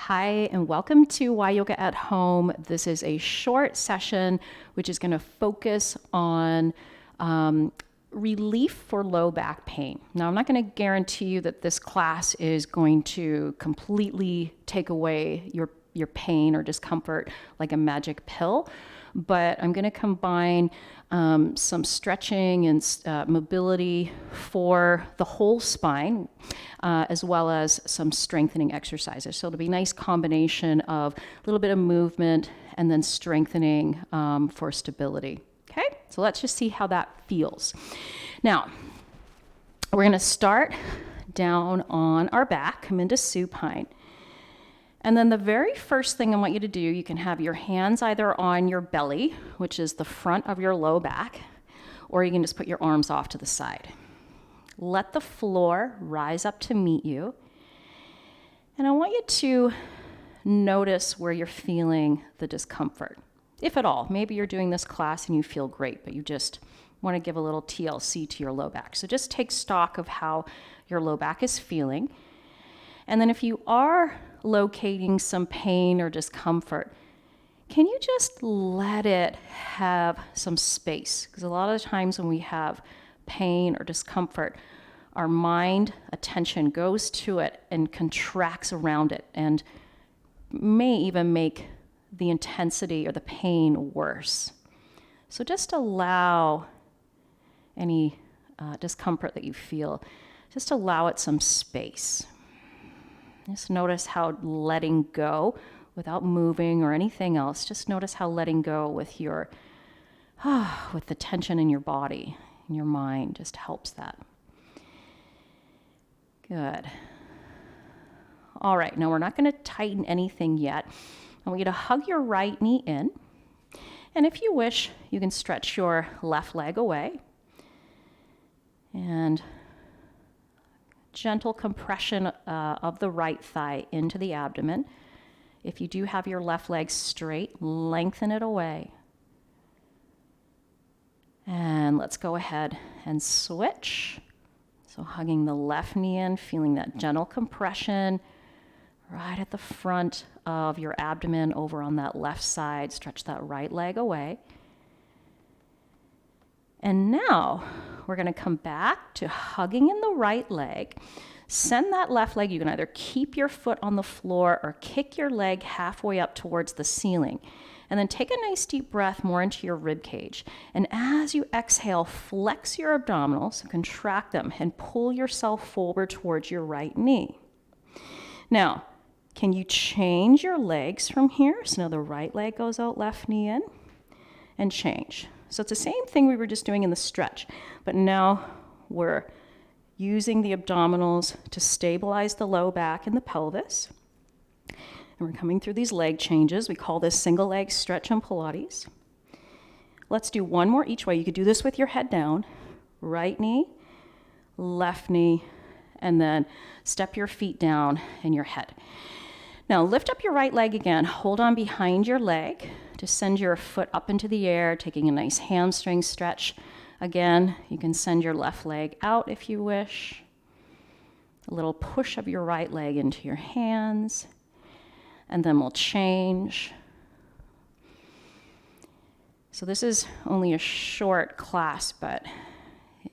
Hi, and welcome to YYOGA at Home. This is a short session which is going to focus on relief for low back pain. Now, I'm not going to guarantee you that this class is going to completely take away your pain or discomfort like a magic pill, but I'm going to combine some stretching and mobility for the whole spine, as well as some strengthening exercises. So it'll be a nice combination of a little bit of movement and then strengthening for stability. Okay, so let's just see how that feels. Now, we're going to start down on our back, come into supine. And then the very first thing I want you to do, you can have your hands either on your belly, which is the front of your low back, or you can just put your arms off to the side. Let the floor rise up to meet you. And I want you to notice where you're feeling the discomfort, if at all. Maybe you're doing this class and you feel great, but you just want to give a little TLC to your low back. So just take stock of how your low back is feeling. And then if you are locating some pain or discomfort, can you just let it have some space? Because a lot of the times when we have pain or discomfort, our mind attention goes to it and contracts around it and may even make the intensity or the pain worse. So just allow any discomfort that you feel, just allow it some space. Just notice how letting go without moving or anything else, just notice how letting go with your, with the tension in your body, in your mind, just helps that. Good. All right, now we're not going to tighten anything yet. I want you to hug your right knee in. And if you wish, you can stretch your left leg away. And gentle compression of the right thigh into the abdomen. If you do have your left leg straight, lengthen it away. And let's go ahead and switch. So hugging the left knee in, feeling that gentle compression right at the front of your abdomen over on that left side. Stretch that right leg away. And now we're going to come back to hugging in the right leg. Send that left leg. You can either keep your foot on the floor or kick your leg halfway up towards the ceiling. And then take a nice deep breath more into your rib cage. And as you exhale, flex your abdominals, contract them, and pull yourself forward towards your right knee. Now, can you change your legs from here? So now the right leg goes out, left knee in, and change. So it's the same thing we were just doing in the stretch, but now we're using the abdominals to stabilize the low back and the pelvis. And we're coming through these leg changes. We call this single leg stretch in Pilates. Let's do one more each way. You could do this with your head down, right knee, left knee, and then step your feet down and your head. Now lift up your right leg again. Hold on behind your leg to send your foot up into the air, taking a nice hamstring stretch. Again, you can send your left leg out if you wish. A little push of your right leg into your hands. And then we'll change. So this is only a short class, but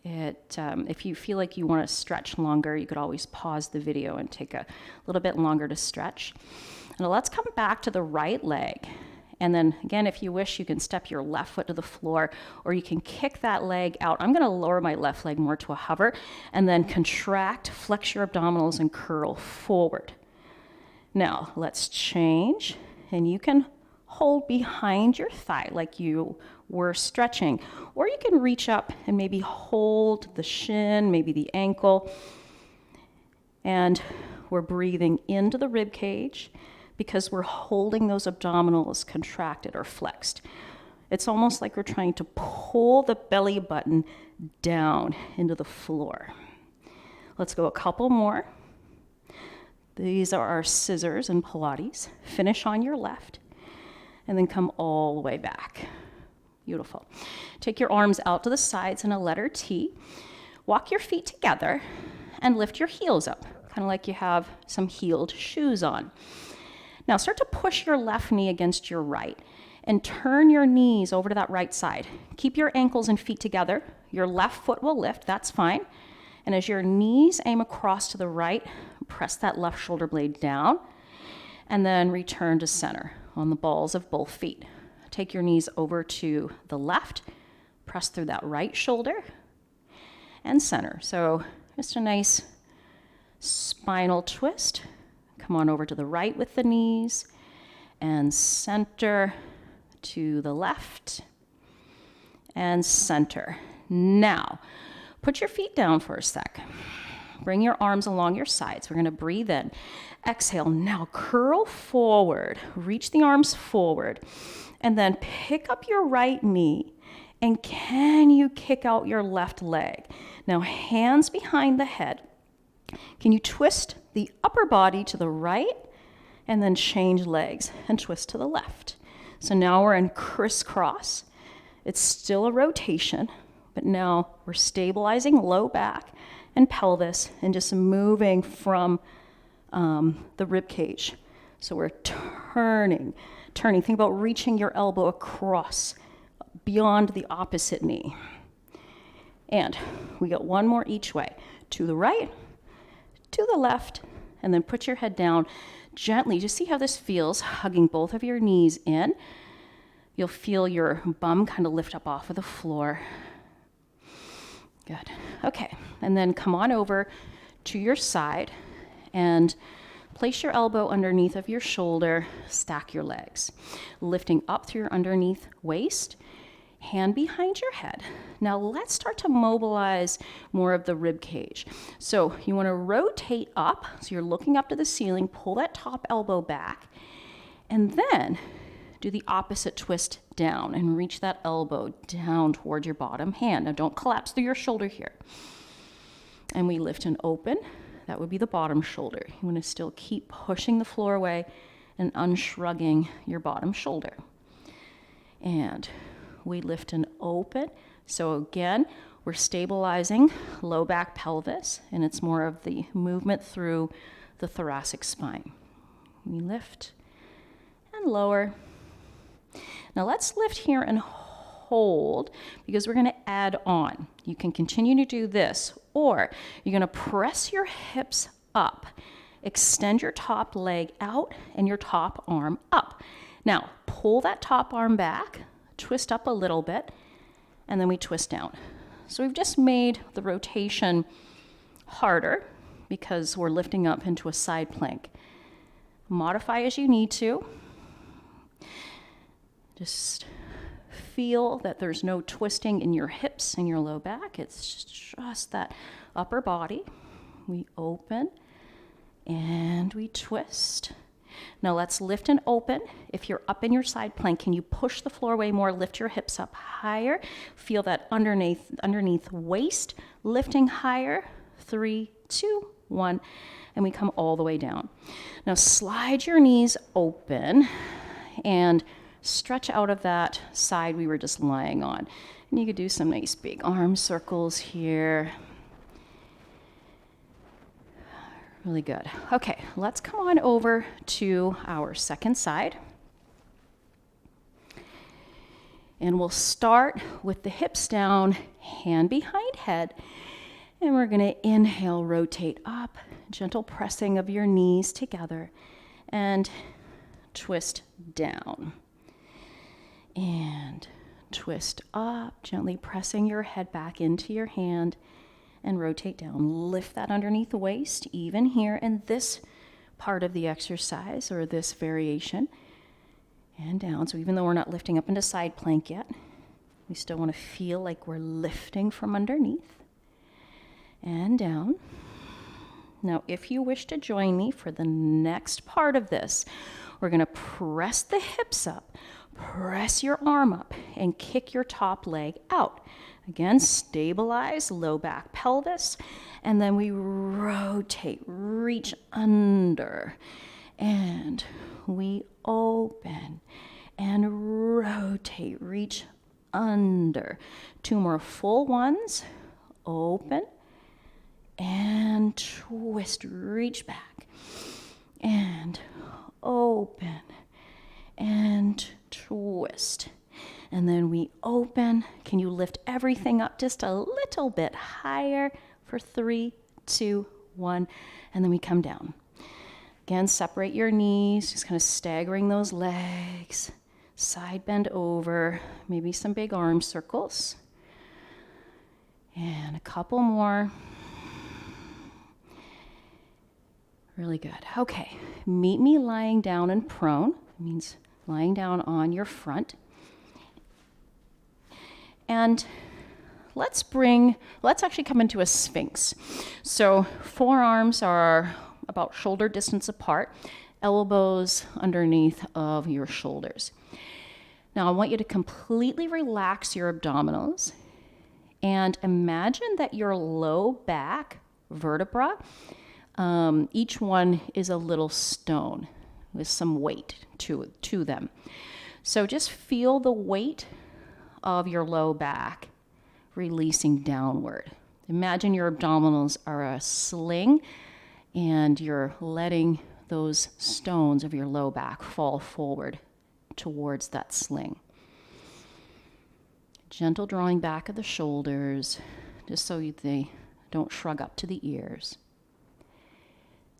if you feel like you want to stretch longer, you could always pause the video and take a little bit longer to stretch. Now let's come back to the right leg. And then again, if you wish, you can step your left foot to the floor, or you can kick that leg out. I'm going to lower my left leg more to a hover, and then contract, flex your abdominals, and curl forward. Now let's change, and you can hold behind your thigh like you were stretching, or you can reach up and maybe hold the shin, maybe the ankle, and we're breathing into the rib cage because we're holding those abdominals contracted or flexed. It's almost like we're trying to pull the belly button down into the floor. Let's go a couple more. These are our scissors in Pilates. Finish on your left, and then come all the way back. Beautiful. Take your arms out to the sides in a letter T. Walk your feet together and lift your heels up, kind of like you have some heeled shoes on. Now start to push your left knee against your right and turn your knees over to that right side. Keep your ankles and feet together. Your left foot will lift, that's fine. And as your knees aim across to the right, press that left shoulder blade down and then return to center on the balls of both feet. Take your knees over to the left, press through that right shoulder and center. So just a nice spinal twist. Come on over to the right with the knees and center to the left and center. Now, put your feet down for a sec. Bring your arms along your sides. We're going to breathe in. Exhale. Now curl forward. Reach the arms forward. And then pick up your right knee. And can you kick out your left leg? Now hands behind the head. Can you twist the upper body to the right and then change legs and twist to the left? So now we're in crisscross. It's still a rotation, but now we're stabilizing low back and pelvis and just moving from the rib cage. So we're turning. Think about reaching your elbow across beyond the opposite knee. And we got one more each way. To the right, to the left, and then put your head down gently. Just see how this feels, hugging both of your knees in. You'll feel your bum kind of lift up off of the floor. Good. Okay, and then come on over to your side and place your elbow underneath of your shoulder, stack your legs, lifting up through your underneath waist, hand behind your head. Now let's start to mobilize more of the rib cage. So you want to rotate up, so you're looking up to the ceiling, pull that top elbow back, and then do the opposite twist down and reach that elbow down toward your bottom hand. Now don't collapse through your shoulder here. And we lift and open. That would be the bottom shoulder. You want to still keep pushing the floor away and unshrugging your bottom shoulder. And we lift and open. So again, we're stabilizing low back pelvis, and it's more of the movement through the thoracic spine. We lift and lower. Now let's lift here and hold, because we're going to add on. You can continue to do this, or you're going to press your hips up, extend your top leg out and your top arm up. Now pull that top arm back, twist up a little bit, and then we twist down. So we've just made the rotation harder because we're lifting up into a side plank. Modify as you need to. Just feel that there's no twisting in your hips and your low back. It's just that upper body. We open and we twist. Now let's lift and open. If you're up in your side plank, can you push the floor away more? Lift your hips up higher. Feel that underneath waist lifting higher. 3, 2, 1, and we come all the way down. Now slide your knees open and stretch out of that side we were just lying on. And you could do some nice big arm circles here. Really good. Okay, let's come on over to our second side. And we'll start with the hips down, hand behind head. And we're going to inhale, rotate up, gentle pressing of your knees together, and twist down. And twist up, gently pressing your head back into your hand, and rotate down. Lift that underneath the waist, even here in this part of the exercise or this variation. And down. So even though we're not lifting up into side plank yet, we still want to feel like we're lifting from underneath. And down. Now, if you wish to join me for the next part of this, we're going to press the hips up, press your arm up, and kick your top leg out. Again, stabilize low back pelvis, and then we rotate, reach under, and we open, and rotate, reach under. 2 more full ones, open, and twist, reach back, and open. open and twist. And then we open. Can you lift everything up just a little bit higher for 3, 2, 1, and then we come down. Again, separate your knees, just kind of staggering those legs. Side bend over, maybe some big arm circles. And a couple more. Really good. Okay, meet me lying down and prone. It means lying down on your front. And let's actually come into a Sphinx. So forearms are about shoulder distance apart, elbows underneath of your shoulders. Now I want you to completely relax your abdominals and imagine that your low back vertebra, each one is a little stone with some weight to them. So just feel the weight of your low back releasing downward. Imagine your abdominals are a sling and you're letting those stones of your low back fall forward towards that sling. Gentle drawing back of the shoulders, just so they don't shrug up to the ears.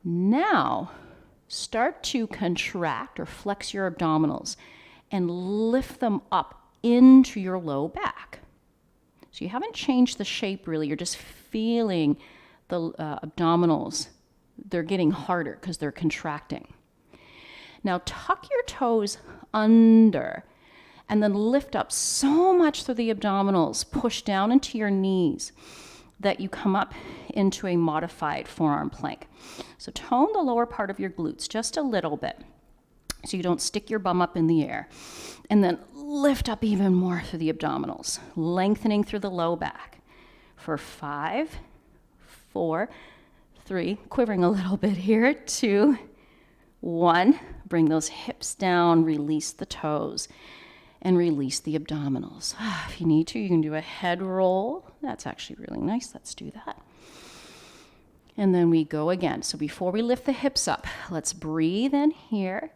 Now, start to contract or flex your abdominals and lift them up into your low back. So you haven't changed the shape really, you're just feeling the abdominals. They're getting harder because they're contracting. Now tuck your toes under and then lift up so much through the abdominals, push down into your knees that you come up into a modified forearm plank. So tone the lower part of your glutes just a little bit so you don't stick your bum up in the air. And then lift up even more through the abdominals, lengthening through the low back for 5, 4, 3, quivering a little bit here, 2, 1. Bring those hips down, release the toes, and release the abdominals. If you need to, you can do a head roll. That's actually really nice. Let's do that. And then we go again. So before we lift the hips up, let's breathe in here.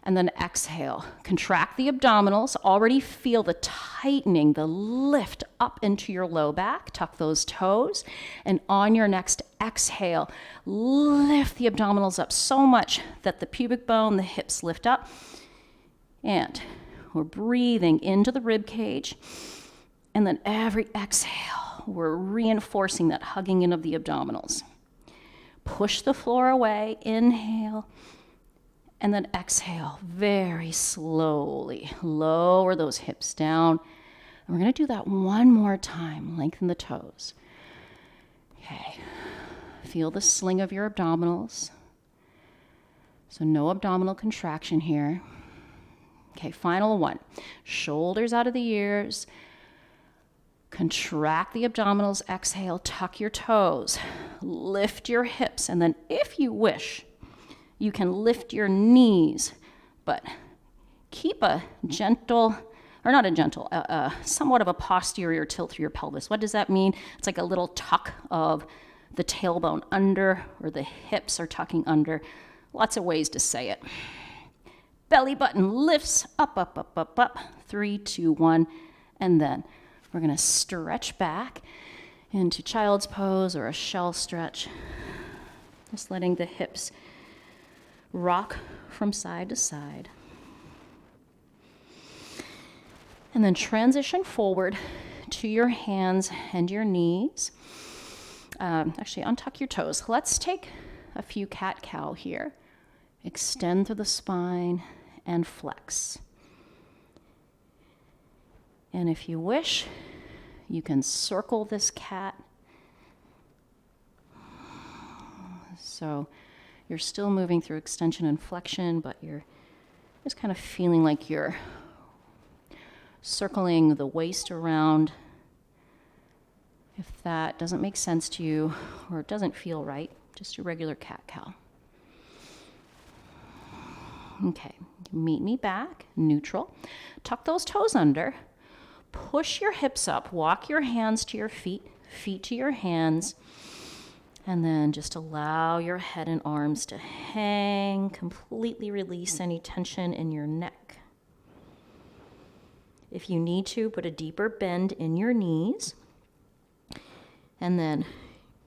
And then exhale. Contract the abdominals. Already feel the tightening, the lift up into your low back. Tuck those toes. And on your next exhale, lift the abdominals up so much that the pubic bone, the hips lift up. And we're breathing into the rib cage. And then every exhale, we're reinforcing that hugging in of the abdominals. Push the floor away. Inhale. And then exhale very slowly. Lower those hips down. And we're going to do that one more time. Lengthen the toes. Okay. Feel the sling of your abdominals. So no abdominal contraction here. Okay, final one. Shoulders out of the ears. Contract the abdominals. Exhale. Tuck your toes. Lift your hips. And then if you wish, you can lift your knees, but keep a gentle, or not a gentle, somewhat of a posterior tilt through your pelvis. What does that mean? It's like a little tuck of the tailbone under, or the hips are tucking under. Lots of ways to say it. Belly button lifts up, up, up, up, up. 3, 2, 1. And then we're going to stretch back into child's pose or a shell stretch. Just letting the hips rock from side to side. And then transition forward to your hands and your knees. Actually, untuck your toes. Let's take a few cat-cow here. Extend through the spine and flex. And if you wish, you can circle this cat. So you're still moving through extension and flexion, but you're just kind of feeling like you're circling the waist around. If that doesn't make sense to you or it doesn't feel right, just your regular cat-cow. Okay, meet me back, neutral. Tuck those toes under. Push your hips up. Walk your hands to your feet, feet to your hands. And then just allow your head and arms to hang. Completely release any tension in your neck. If you need to, put a deeper bend in your knees. And then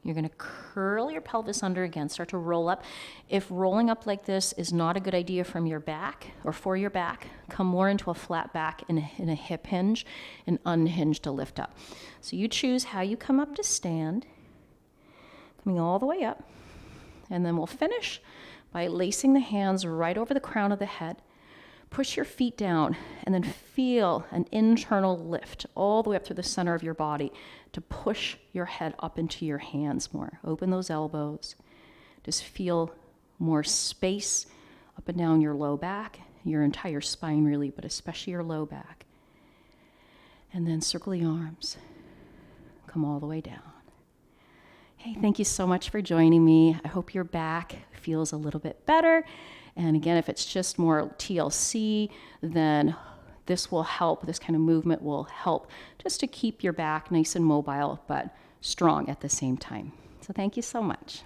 you're going to curl your pelvis under again. Start to roll up. If rolling up like this is not a good idea from your back or for your back, come more into a flat back in a hip hinge and unhinge to lift up. So you choose how you come up to stand. Coming all the way up. And then we'll finish by lacing the hands right over the crown of the head. Push your feet down and then feel an internal lift all the way up through the center of your body to push your head up into your hands more. Open those elbows. Just feel more space up and down your low back, your entire spine really, but especially your low back. And then circle the arms. Come all the way down. Hey, thank you so much for joining me. I hope your back feels a little bit better. And again, if it's just more TLC, then this will help. This kind of movement will help just to keep your back nice and mobile, but strong at the same time. So thank you so much.